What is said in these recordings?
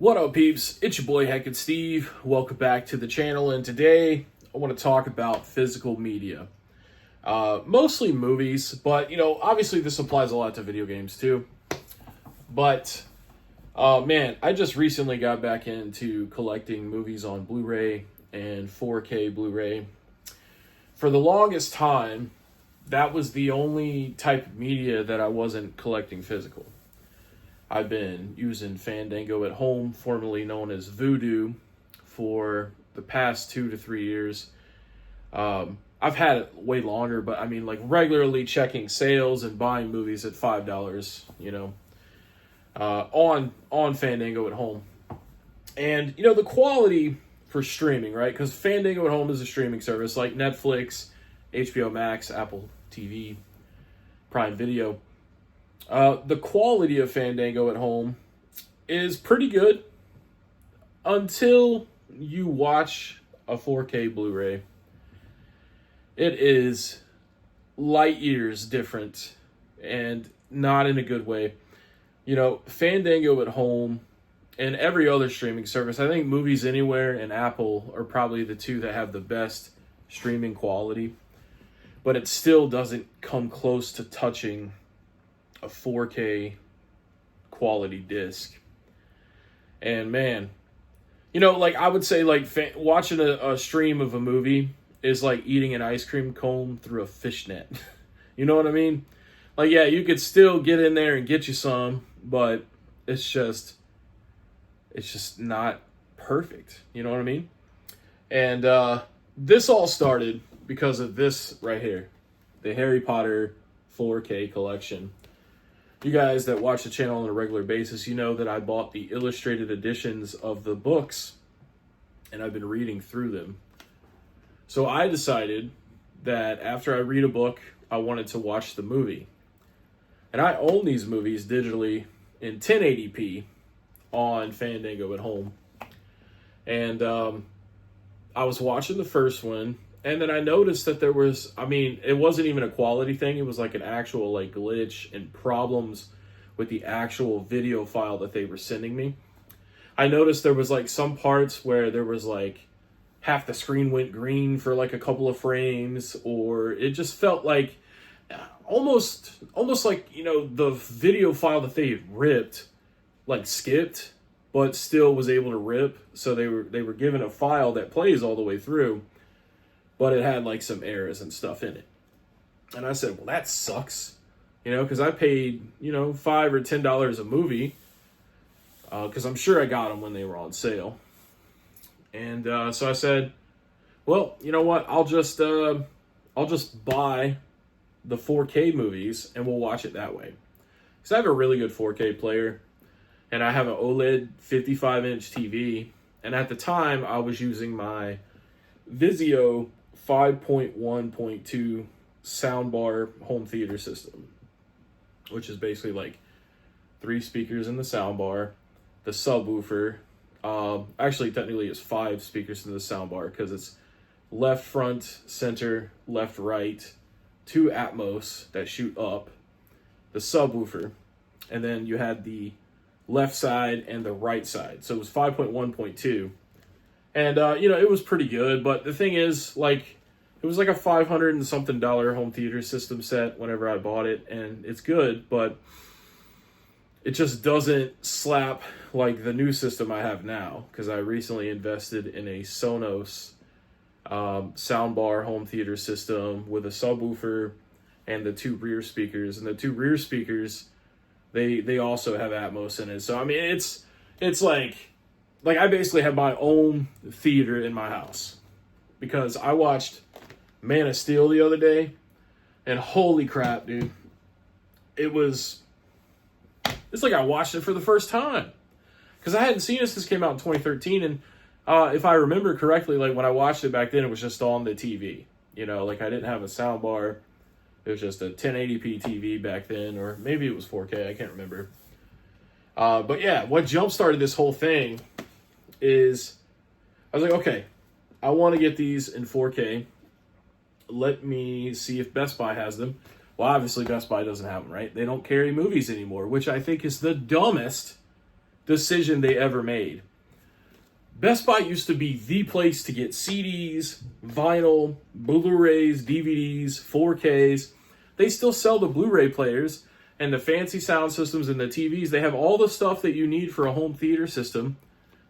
What up, peeps? It's your boy Heckin Steve. Welcome back to the channel, and today I want to talk about physical media. Mostly movies, but obviously this applies a lot to video games too. But man, I just recently got back into collecting movies on Blu-ray and 4K Blu-ray. For the longest time, that was the only type of media that I wasn't collecting physical. I've been using Fandango at home, formerly known as Vudu, for the past 2 to 3 years. I've had it way longer, but I mean, like, regularly checking sales and buying movies at $5, on Fandango at home. And, the quality for streaming, right? Because Fandango at home is a streaming service like Netflix, HBO Max, Apple TV, Prime Video. The quality of Fandango at home is pretty good until you watch a 4K Blu-ray. It is light years different, and not in a good way. Fandango at home and every other streaming service, I think Movies Anywhere and Apple are probably the two that have the best streaming quality, but it still doesn't come close to touching a 4K quality disc. And man, I would say, watching a stream of a movie is like eating an ice cream cone through a fishnet. You know what I mean? Like, yeah, you could still get in there and get you some, but it's just not perfect. You know what I mean? And this all started because of this right here, the Harry Potter 4K collection. You guys that watch the channel on a regular basis, you know that I bought the illustrated editions of the books, and I've been reading through them. So I decided that after I read a book, I wanted to watch the movie. And I own these movies digitally in 1080p on Fandango at home. And I was watching the first one, and then I noticed that there was, it wasn't even a quality thing. It was like an actual glitch and problems with the actual video file that they were sending me. I noticed there was some parts where there was half the screen went green for a couple of frames, or it just felt like almost like, the video file that they had ripped, skipped, but still was able to rip. So they were given a file that plays all the way through, but it had some errors and stuff in it. And I said, well, that sucks, because I paid, $5 or $10 a movie, because I'm sure I got them when they were on sale. And so I said, well, you know what? I'll just buy the 4K movies and we'll watch it that way. Because I have a really good 4K player, and I have an OLED 55-inch TV. And at the time, I was using my Vizio 5.1.2 soundbar home theater system, which is basically 3 speakers in the soundbar, the subwoofer. Actually, technically, it's 5 speakers in the soundbar because it's left, front, center, left, right, 2 Atmos that shoot up, the subwoofer, and then you had the left side and the right side. So it was 5.1.2. And, it was pretty good. But the thing is, it was a $500 and something home theater system set whenever I bought it. And it's good, but it just doesn't slap like the new system I have now. Because I recently invested in a Sonos soundbar home theater system with a subwoofer and the 2 rear speakers. And the 2 rear speakers, they also have Atmos in it. So, it's I basically have my own theater in my house, because I watched Man of Steel the other day, and holy crap, dude. It's like I watched it for the first time, because I hadn't seen it since it came out in 2013, and if I remember correctly, when I watched it back then, it was just on the TV. I didn't have a sound bar. It was just a 1080p TV back then, or maybe it was 4K, I can't remember. But yeah, what jump-started this whole thing is, I was like, okay, I want to get these in 4K. Let me see if Best Buy has them. Well, obviously Best Buy doesn't have them, right? They don't carry movies anymore, which I think is the dumbest decision they ever made. Best Buy used to be the place to get CDs, vinyl, Blu-rays, DVDs, 4Ks. They still sell the Blu-ray players and the fancy sound systems and the TVs. They have all the stuff that you need for a home theater system,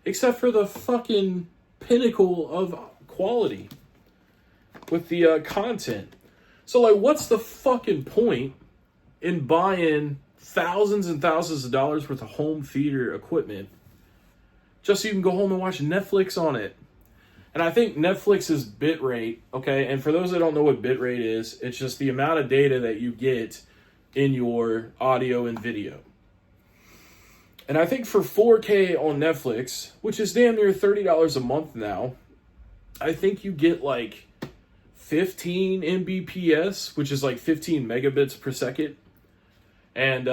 except for the fucking pinnacle of quality with the content. So, like, what's the fucking point in buying thousands and thousands of dollars worth of home theater equipment just so you can go home and watch Netflix on it? And I think Netflix's bitrate, okay, and for those that don't know what bitrate is, it's just the amount of data that you get in your audio and video. And I think for 4K on Netflix, which is damn near $30 a month now, I think you get like 15 Mbps, which is like 15 megabits per second. And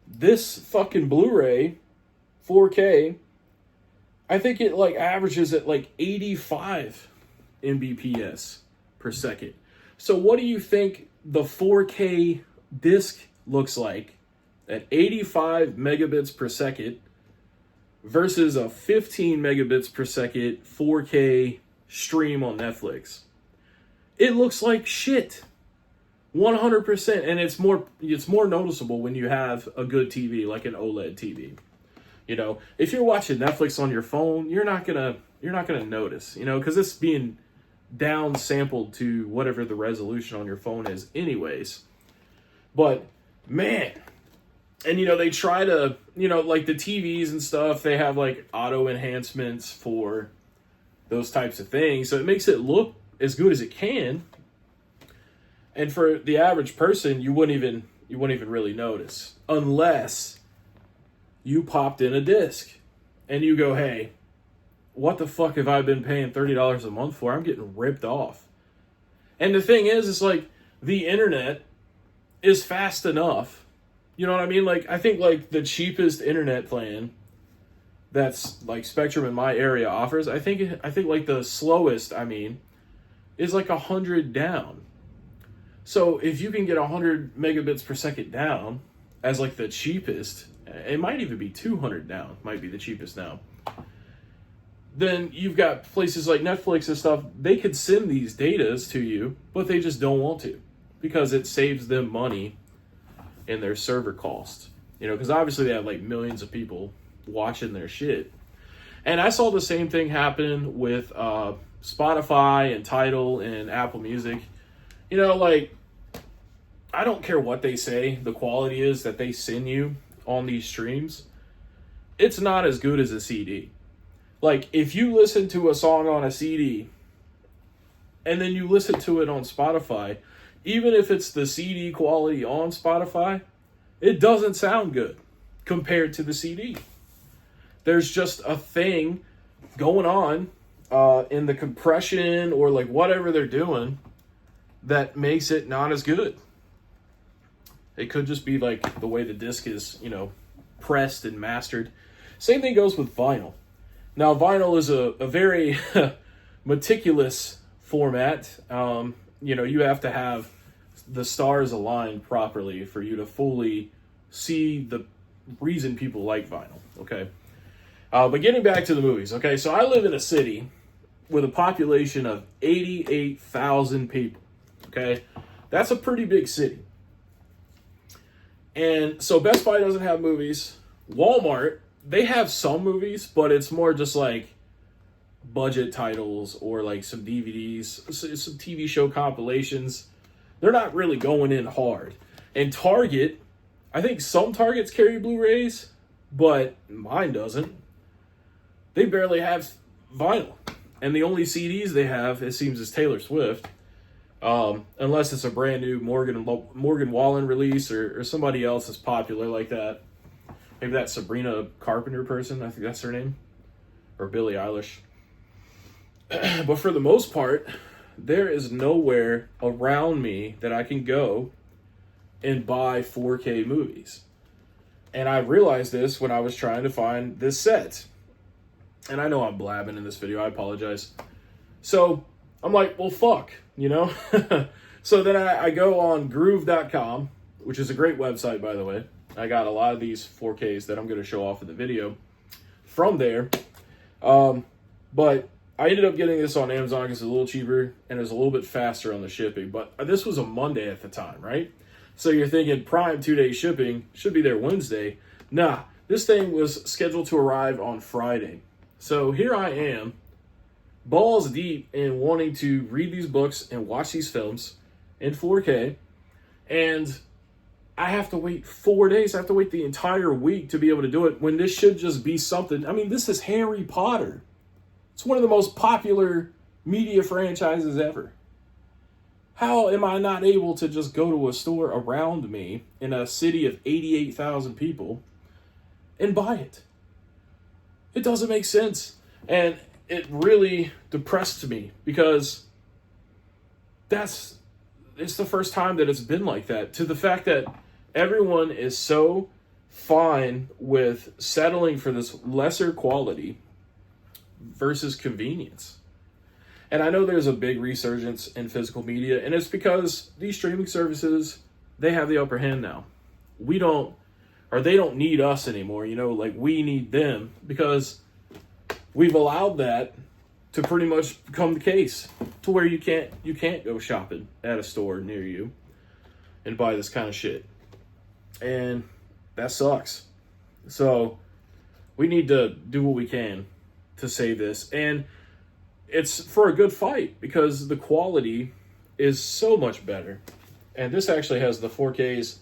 this fucking Blu-ray 4K, I think it like averages at like 85 Mbps per second. So what do you think the 4K disc looks like at 85 megabits per second versus a 15 megabits per second 4K stream on Netflix? It looks like shit. 100%. And it's more noticeable when you have a good TV, like an OLED TV. You know, if you're watching Netflix on your phone, you're not gonna notice, you know, because it's being down sampled to whatever the resolution on your phone is anyways. But man, and you know, they try to, you know, like the TVs and stuff, they have like auto enhancements for those types of things, so it makes it look as good as it can. And for the average person, you wouldn't even really notice unless you popped in a disc and you go, hey, what the fuck have I been paying $30 a month for? I'm getting ripped off. And the thing is, it's like the internet is fast enough. You know what I mean? Like, I think like the cheapest internet plan that's like Spectrum in my area offers, I think like the slowest, is like 100 down. So if you can get 100 megabits per second down as like the cheapest, it might even be 200 down, might be the cheapest now. Then you've got places like Netflix and stuff, they could send these datas to you, but they just don't want to because it saves them money in their server costs. You know, because obviously they have like millions of people watching their shit. And I saw the same thing happen with Spotify and Tidal and Apple Music. You know, like, I don't care what they say the quality is that they send you on these streams. It's not as good as a CD. Like, if you listen to a song on a CD and then you listen to it on Spotify, even if it's the CD quality on Spotify, it doesn't sound good compared to the CD. There's just a thing going on in the compression or like whatever they're doing that makes it not as good. It could just be like the way the disc is, you know, pressed and mastered. Same thing goes with vinyl. Now, vinyl is a very meticulous format. You know, you have to have the stars aligned properly for you to fully see the reason people like vinyl, okay? But getting back to the movies, okay? So I live in a city with a population of 88,000 people, okay? That's a pretty big city. And so Best Buy doesn't have movies. Walmart, they have some movies, but it's more just like budget titles or like some DVDs, some TV show compilations. They're not really going in hard. And Target, I think some Targets carry Blu-rays, but mine doesn't. They barely have vinyl. And the only CDs they have, it seems, is Taylor Swift. Unless it's a brand new Morgan Wallen release or somebody else that's popular like that. Maybe that Sabrina Carpenter person, I think that's her name. Or Billie Eilish. But for the most part, there is nowhere around me that I can go and buy 4K movies. And I realized this when I was trying to find this set. And I know I'm blabbing in this video, I apologize. So I'm like, well, fuck, you know? So then I go on groove.com, which is a great website, by the way. I got a lot of these 4Ks that I'm going to show off in the video. from there. But I ended up getting this on Amazon because it's a little cheaper and it was a little bit faster on the shipping. But this was a Monday at the time, right? So you're thinking Prime 2-day shipping should be there Wednesday. Nah, this thing was scheduled to arrive on Friday. So here I am, balls deep in wanting to read these books and watch these films in 4K. And I have to wait 4 days. I have to wait the entire week to be able to do it when this should just be something. I mean, this is Harry Potter. It's one of the most popular media franchises ever. How am I not able to just go to a store around me in a city of 88,000 people and buy it? It doesn't make sense. And it really depressed me because it's the first time that it's been like that. To the fact that everyone is so fine with settling for this lesser quality versus convenience. And I know there's a big resurgence in physical media, and it's because these streaming services, they have the upper hand now. They don't need us anymore, like we need them, because we've allowed that to pretty much become the case to where you can't go shopping at a store near you and buy this kind of shit. And that sucks. So we need to do what we can to save this. And it's for a good fight because the quality is so much better. And this actually has the 4Ks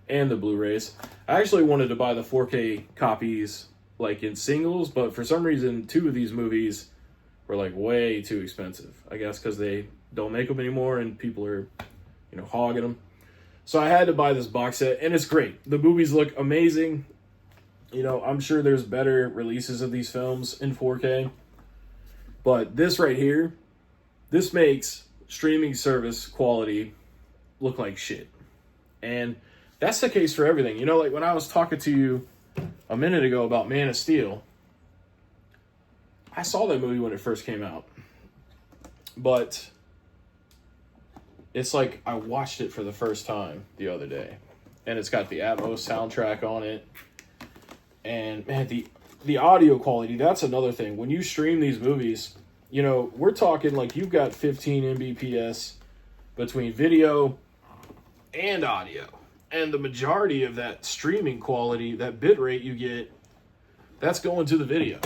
and the Blu-rays. I actually wanted to buy the 4K copies like in singles, but for some reason 2 of these movies were like way too expensive. I guess because they don't make them anymore and people are, hogging them. So I had to buy this box set, and it's great. The movies look amazing. I'm sure there's better releases of these films in 4K. But this right here, this makes streaming service quality look like shit. And that's the case for everything. Like when I was talking to you a minute ago about Man of Steel, I saw that movie when it first came out. But it's like I watched it for the first time the other day. And it's got the Atmos soundtrack on it. And man, the audio quality, that's another thing. When you stream these movies, we're talking like you've got 15 Mbps between video and audio. And the majority of that streaming quality, that bit rate you get, that's going to the video.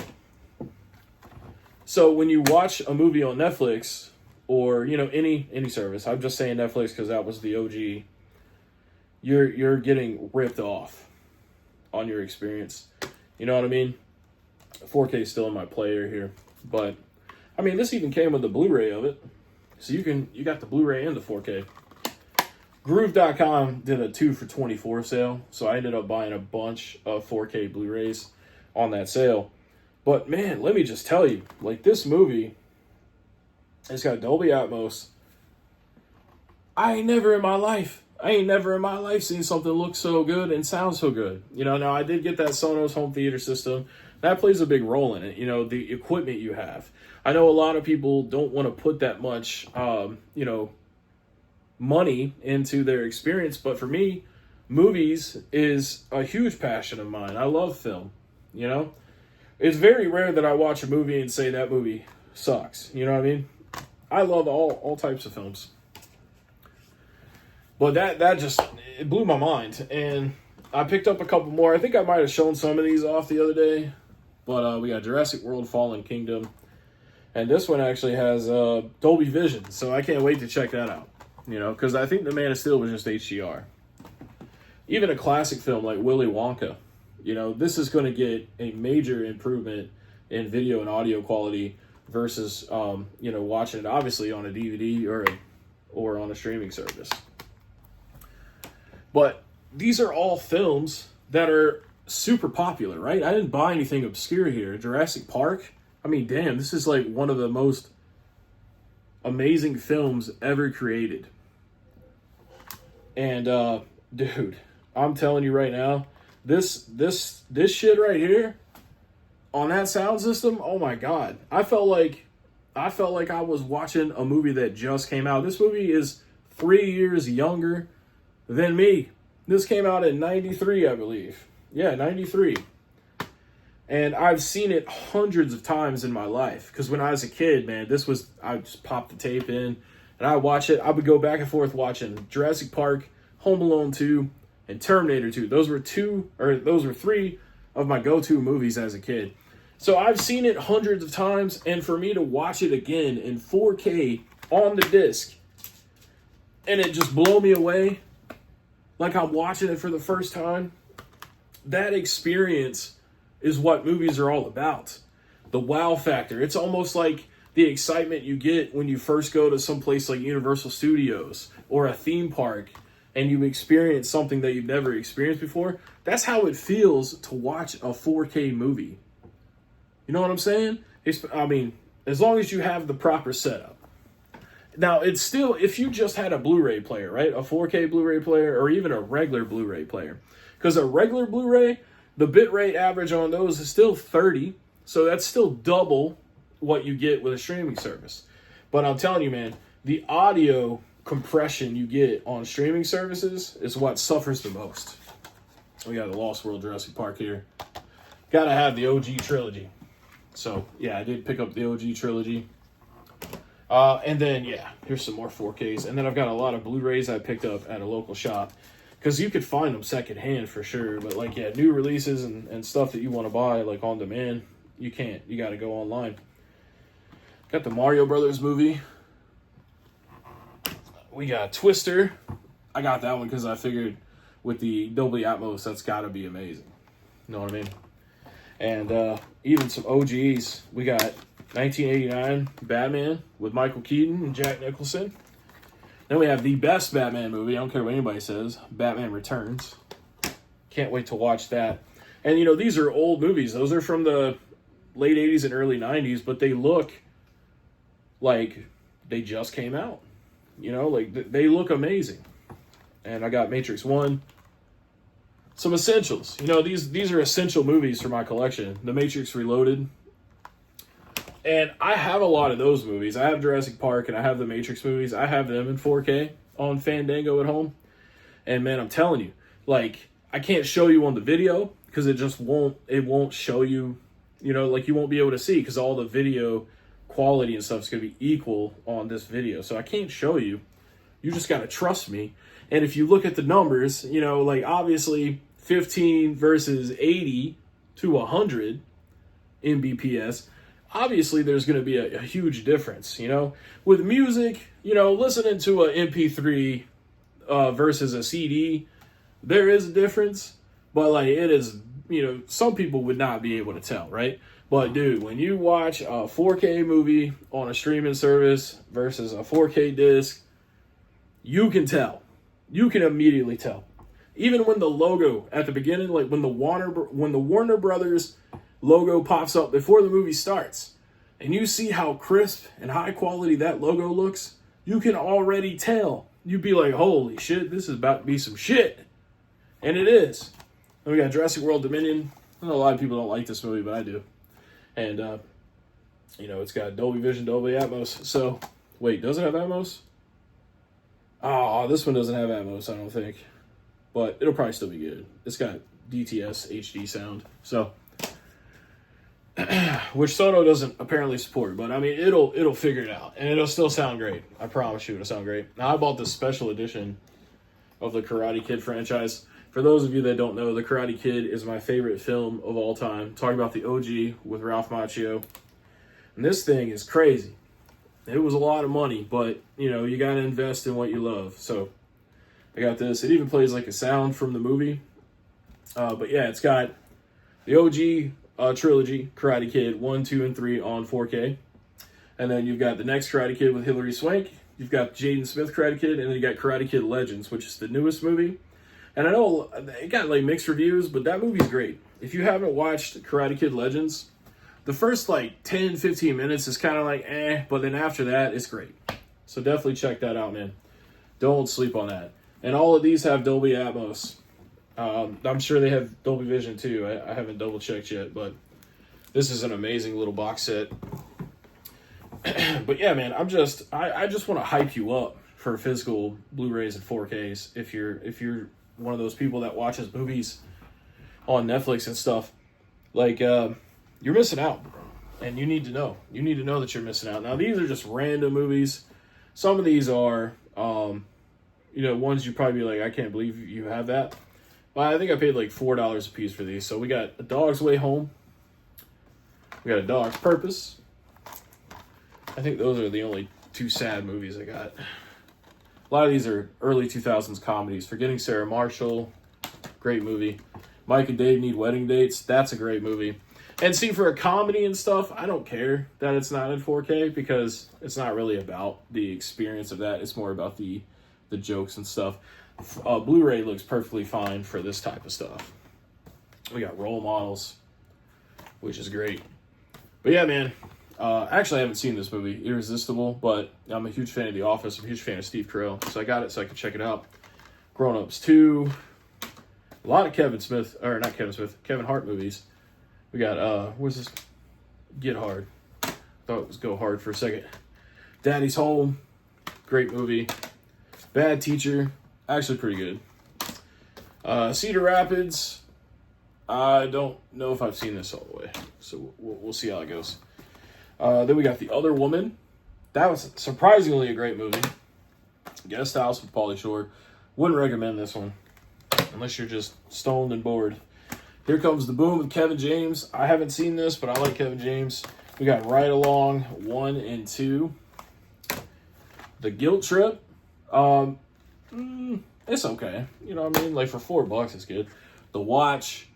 So when you watch a movie on Netflix or, any service, I'm just saying Netflix because that was the OG, you're getting ripped off on your experience. You know what I mean? 4K is still in my player here, but I mean, this even came with the Blu-ray of it. So you got the Blu-ray and the 4K. Groove.com did a 2 for $24 sale, so I ended up buying a bunch of 4K Blu-rays on that sale. But man, let me just tell you, like this movie, it's got Dolby Atmos. I ain't never in my life seen something look so good and sound so good. Now I did get that Sonos home theater system. That plays a big role in it, the equipment you have. I know a lot of people don't want to put that much, money into their experience, but for me, movies is a huge passion of mine. I love film, It's very rare that I watch a movie and say that movie sucks, you know what I mean? I love all types of films. But that just, it blew my mind, and I picked up a couple more. I think I might have shown some of these off the other day, but we got Jurassic World Fallen Kingdom, and this one actually has Dolby Vision, so I can't wait to check that out. Because I think the Man of Steel was just HDR. Even a classic film like Willy Wonka, this is going to get a major improvement in video and audio quality versus, watching it obviously on a DVD or on a streaming service. But these are all films that are super popular, right? I didn't buy anything obscure here. Jurassic Park, I mean, damn, this is like one of the most amazing films ever created. And dude, I'm telling you right now, this shit right here on that sound system, oh my god. I felt like I was watching a movie that just came out. This movie is 3 years younger than me. This came out in 93, I believe. Yeah, 93. And I've seen it hundreds of times in my life. Because when I was a kid, man, I just popped the tape in and I watch it. I would go back and forth watching Jurassic Park, Home Alone 2, and Terminator 2. Those were three of my go-to movies as a kid. So I've seen it hundreds of times, and for me to watch it again in 4K on the disc, and it just blow me away, like I'm watching it for the first time, that experience is what movies are all about. The wow factor. It's almost like the excitement you get when you first go to some place like Universal Studios or a theme park and you experience something that you've never experienced before. That's how it feels to watch a 4K movie. You know what I'm saying? As long as you have the proper setup. Now, it's still, if you just had a Blu-ray player, right? A 4K Blu-ray player or even a regular Blu-ray player. Because a regular Blu-ray, the bitrate average on those is still 30. So that's still double what you get with a streaming service. But I'm telling you, man, the audio compression you get on streaming services is what suffers the most. We got the Lost World Jurassic Park here. Gotta have the OG trilogy. So, yeah, I did pick up the OG trilogy. And then, yeah, here's some more 4Ks. And then I've got a lot of Blu-rays I picked up at a local shop. Because you could find them secondhand for sure. But, like, yeah, new releases and stuff that you want to buy, like, on demand, you can't. You got to go online. Got the Mario Brothers movie. We got Twister. I got that one because I figured with the Dolby Atmos, that's got to be amazing. You know what I mean? And even some OGs. We got 1989 Batman with Michael Keaton and Jack Nicholson. Then we have the best Batman movie. I don't care what anybody says. Batman Returns. Can't wait to watch that. And, you know, these are old movies. Those are from the late 80s and early 90s, but they look like they just came out. You know, like they look amazing. And I got Matrix 1. Some essentials. You know, these are essential movies for my collection. The Matrix Reloaded. And I have a lot of those movies. I have Jurassic Park and I have the Matrix movies. I have them in 4K on Fandango at home. And man, I'm telling you, like, I can't show you on the video because it won't show you, you know, like you won't be able to see because all the video quality and stuff is going to be equal on this video. So I can't show you. You just got to trust me. And if you look at the numbers, you know, like obviously 15 versus 80 to 100 Mbps, obviously there's going to be a huge difference, you know. With music, you know, listening to a MP3 versus a CD, there is a difference, but like it is, you know, some people would not be able to tell, right? But dude, when you watch a 4K movie on a streaming service versus a 4K disc, you can tell. You can immediately tell. Even when the logo at the beginning, like when the Warner Brothers logo pops up before the movie starts, and you see how crisp and high quality that logo looks, you can already tell. You'd be like, holy shit, this is about to be some shit. And it is. Then we got Jurassic World Dominion. I know a lot of people don't like this movie, but I do. And, you know, it's got Dolby Vision, Dolby Atmos. So, wait, does it have Atmos? Oh, this one doesn't have Atmos, I don't think. But it'll probably still be good. It's got DTS HD sound. So, which Sono doesn't apparently support. But, I mean, it'll figure it out. And it'll still sound great. I promise you it'll sound great. Now, I bought this special edition of the Karate Kid franchise. For those of you that don't know, The Karate Kid is my favorite film of all time. Talking about the OG with Ralph Macchio. And this thing is crazy. It was a lot of money, but, you know, you got to invest in what you love. So, I got this. It even plays like a sound from the movie. But, yeah, it's got the OG trilogy, Karate Kid 1, 2, and 3 on 4K. And then you've got the next Karate Kid with Hilary Swank. You've got Jaden Smith Karate Kid. And then you got Karate Kid Legends, which is the newest movie. And I know it got like mixed reviews, but that movie's great. If you haven't watched Karate Kid Legends, the first like 10, 15 minutes is kind of like but then after that, it's great. So definitely check that out, man. Don't sleep on that. And all of these have Dolby Atmos. I'm sure they have Dolby Vision too. I haven't double checked yet, but this is an amazing little box set. But yeah, man, I just want to hype you up for physical Blu-rays and 4Ks if you're one of those people that watches movies on Netflix and stuff. Like, you're missing out, bro. And you need to know. You need to know that you're missing out. Now, these are just random movies. Some of these are, ones you probably be like, I can't believe you have that. But I think I paid like $4 a piece for these. So we got A Dog's Way Home. We got A Dog's Purpose. I think those are the only two sad movies I got. A lot of these are early 2000s comedies. Forgetting Sarah Marshall, great movie. Mike and Dave Need Wedding Dates, that's a great movie. And see, for a comedy and stuff, I don't care that it's not in 4K because it's not really about the experience of that. It's more about the jokes and stuff. Blu-ray looks perfectly fine for this type of stuff. We got Role Models, which is great. But yeah, man. Actually, I haven't seen this movie, Irresistible, but I'm a huge fan of The Office. I'm a huge fan of Steve Carell, so I got it so I can check it out. Grown Ups 2. A lot of Kevin Hart movies. We got, what's this? Get Hard. Thought it was Go Hard for a second. Daddy's Home. Great movie. Bad Teacher. Actually pretty good. Cedar Rapids. I don't know if I've seen this all the way, so we'll see how it goes. Then we got The Other Woman. That was surprisingly a great movie. Guest House with Pauly Shore. Wouldn't recommend this one unless you're just stoned and bored. Here Comes the Boom with Kevin James. I haven't seen this, but I like Kevin James. We got Ride Along 1 and 2. The Guilt Trip. It's okay. You know what I mean? Like for $4, it's good. The Watch.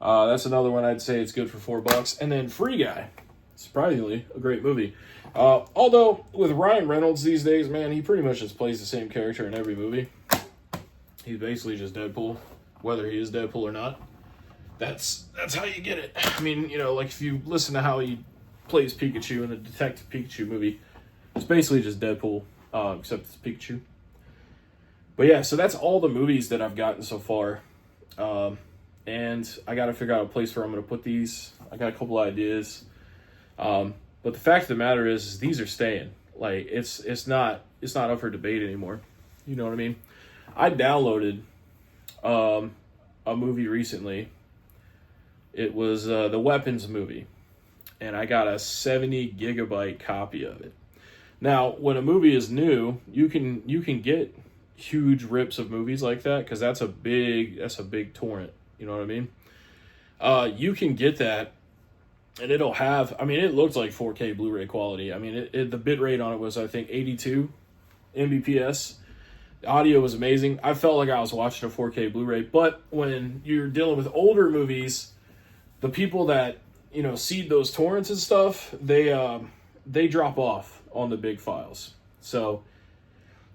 That's another one I'd say it's good for $4. And then Free Guy. Surprisingly, a great movie. Although, with Ryan Reynolds these days, man, he pretty much just plays the same character in every movie. He's basically just Deadpool, whether he is Deadpool or not. That's how you get it. I mean, like if you listen to how he plays Pikachu in the Detective Pikachu movie, it's basically just Deadpool, except it's Pikachu. But yeah, so that's all the movies that I've gotten so far. And I got to figure out a place where I'm going to put these. I got a couple ideas. But the fact of the matter is these are staying. Like it's not up for debate anymore. You know what I mean? I downloaded a movie recently. It was the Weapons movie, and I got a 70 gigabyte copy of it. Now, when a movie is new, you can get huge rips of movies like that because that's a big torrent. You know what I mean? You can get that. And it'll have, it looks like 4K Blu-ray quality. The bit rate on it was, I think, 82 Mbps. The audio was amazing. I felt like I was watching a 4K Blu-ray. But when you're dealing with older movies, the people that, seed those torrents and stuff, they drop off on the big files. So,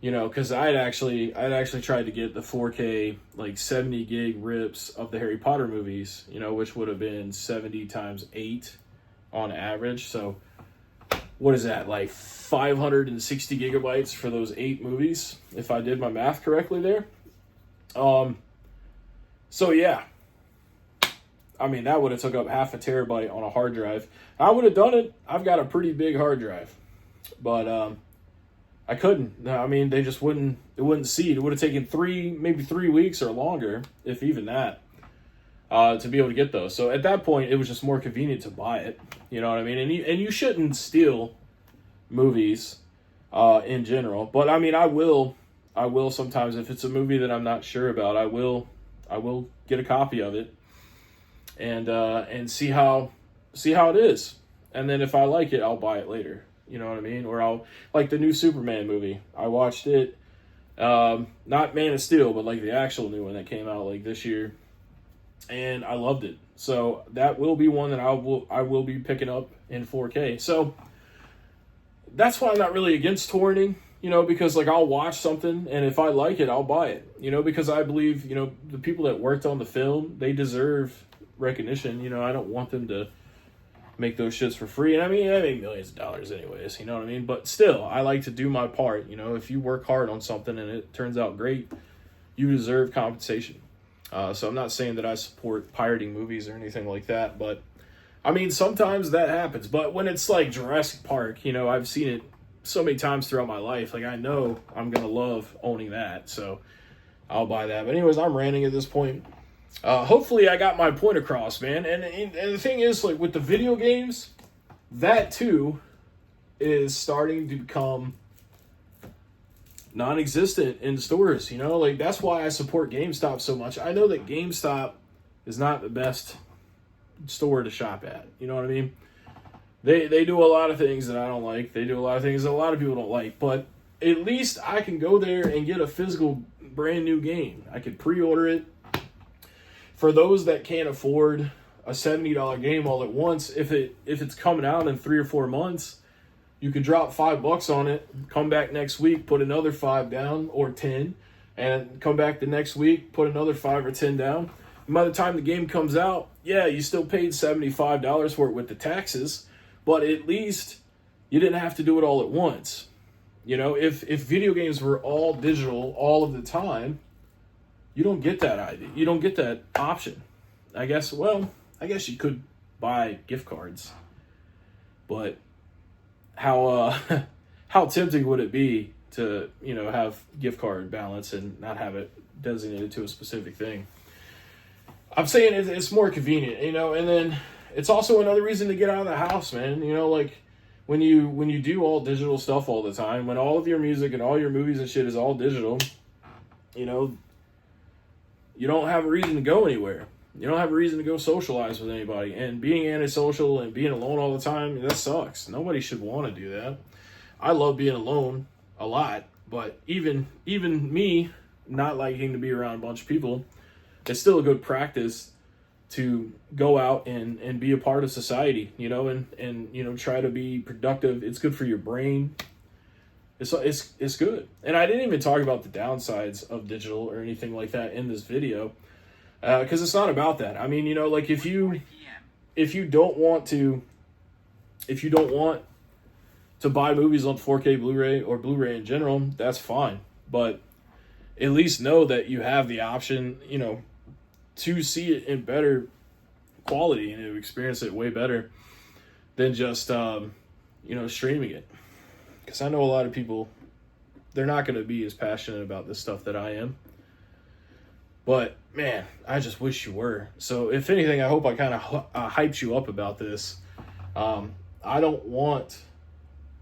because I'd actually tried to get the 4K, like 70 gig rips of the Harry Potter movies, which would have been 70 times 8 on average. So what is that, like 560 gigabytes for those 8 movies, if I did my math correctly there? So yeah, that would have took up half a terabyte on a hard drive. I would have done it. I've got a pretty big hard drive, but I couldn't. They just wouldn't. It wouldn't seed. It would have taken 3 weeks or longer, if even that, to be able to get those. So at that point, it was just more convenient to buy it. You know what I mean? And you shouldn't steal movies, in general. But I will sometimes if it's a movie that I'm not sure about. I will get a copy of it, and see how it is. And then if I like it, I'll buy it later. You know what I mean? Or I'll, like the new Superman movie. I watched it, not Man of Steel, but like the actual new one that came out like this year. And I loved it. So that will be one that I will be picking up in 4K. So that's why I'm not really against torrenting, because like I'll watch something and if I like it, I'll buy it, because I believe, the people that worked on the film, they deserve recognition. I don't want them to make those shits for free. And I make millions of dollars anyways, you know what I mean? But still, I like to do my part. If you work hard on something and it turns out great, you deserve compensation. So I'm not saying that I support pirating movies or anything like that, but sometimes that happens. But when it's like Jurassic Park, I've seen it so many times throughout my life. Like I know I'm going to love owning that. So I'll buy that. But anyways, I'm ranting at this point. hopefully I got my point across, man. And the thing is, like with the video games, that too is starting to become non-existent in stores. You know, like that's why I support GameStop so much. I know that GameStop is not the best store to shop at. You know what I mean? They do a lot of things that I don't like. They do a lot of things that a lot of people don't like. But at least I can go there and get a physical brand new game. I could pre-order it. For those that can't afford a $70 game all at once, if it's coming out in 3 or 4 months, you could drop $5 on it, come back next week, put another 5 down or 10, and come back the next week, put another 5 or 10 down. And by the time the game comes out, yeah, you still paid $75 for it with the taxes, but at least you didn't have to do it all at once. You know, if video games were all digital all of the time, you don't get that idea. You don't get that option. I guess you could buy gift cards, but how tempting would it be to, you know, have gift card balance and not have it designated to a specific thing? I'm saying it's more convenient, you know, and then it's also another reason to get out of the house, man. You know, like when you do all digital stuff all the time, when all of your music and all your movies and shit is all digital, you know, you don't have a reason to go anywhere. You don't have a reason to go socialize with anybody. And being antisocial and being alone all the time, that sucks. Nobody should want to do that. I love being alone a lot, but even me not liking to be around a bunch of people, it's still a good practice to go out and be a part of society, you know, and you know, try to be productive. It's good for your brain. It's good. And I didn't even talk about the downsides of digital or anything like that in this video, because it's not about that. I mean, you know, like if you don't want to buy movies on 4K Blu-ray or Blu-ray in general, that's fine. But at least know that you have the option, you know, to see it in better quality and to experience it way better than just you know, streaming it. Because I know a lot of people, they're not going to be as passionate about this stuff that I am. But, man, I just wish you were. So, if anything, I hope I kind of hyped you up about this. I don't want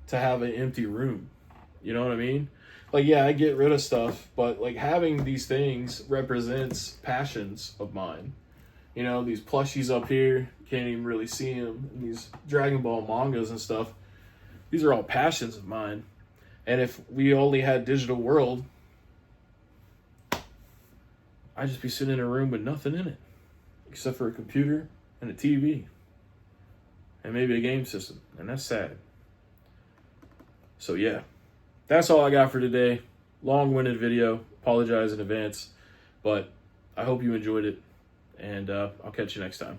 to have an empty room. You know what I mean? Like, yeah, I get rid of stuff, but, like, having these things represents passions of mine. You know, these plushies up here, can't even really see them. And these Dragon Ball mangas and stuff. These are all passions of mine. And if we only had digital world, I'd just be sitting in a room with nothing in it. Except for a computer and a TV. And maybe a game system. And that's sad. So yeah. That's all I got for today. Long-winded video. Apologize in advance. But I hope you enjoyed it. And I'll catch you next time.